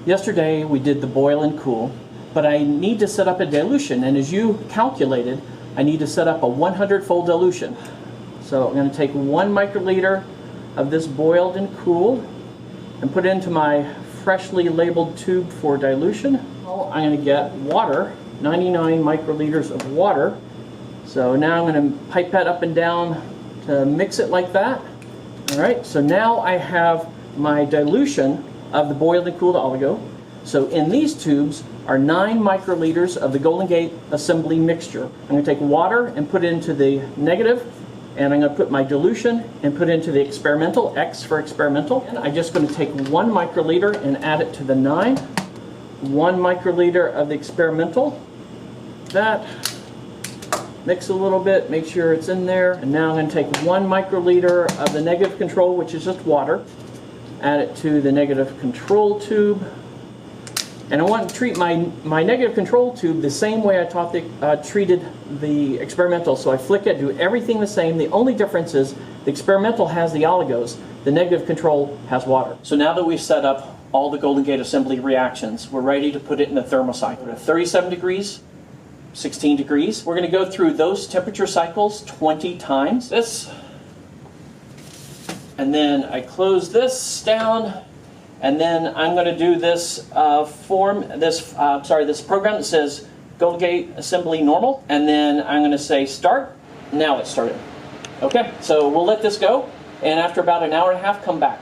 Yesterday we did the boil and cool, but I need to set up a dilution, and as you calculated, I need to set up a 100-fold dilution. So I'm going to take 1 microliter of this boiled and cooled and put it into my freshly labeled tube for dilution. I'm going to get water, 99 microliters of water. So now I'm going to pipe that up and down to mix it like that. All right, so now I have my dilution of the boiled and cooled oligo. So in these tubes are 9 microliters of the Golden Gate assembly mixture. I'm going to take water and put it into the negative, and I'm going to put my dilution and put it into the experimental, X for experimental. And I'm just going to take 1 microliter and add it to the 9. 1 microliter of the experimental. That. Mix a little bit, make sure it's in there. And now I'm going to take 1 microliter of the negative control, which is just water. Add it to the negative control tube. And I want to treat my negative control tube the same way I treated the experimental. So I flick it, do everything the same. The only difference is the experimental has the oligos, the negative control has water. So now that we've set up all the Golden Gate assembly reactions, we're ready to put it in the thermocycle. 37 degrees, 16 degrees. We're going to go through those temperature cycles 20 times. This. And then I close this down. And then I'm going to do this this program that says Golden Gate Assembly Normal. And then I'm going to say start. Now it's started. Okay, so we'll let this go. And after about an hour and a half, come back.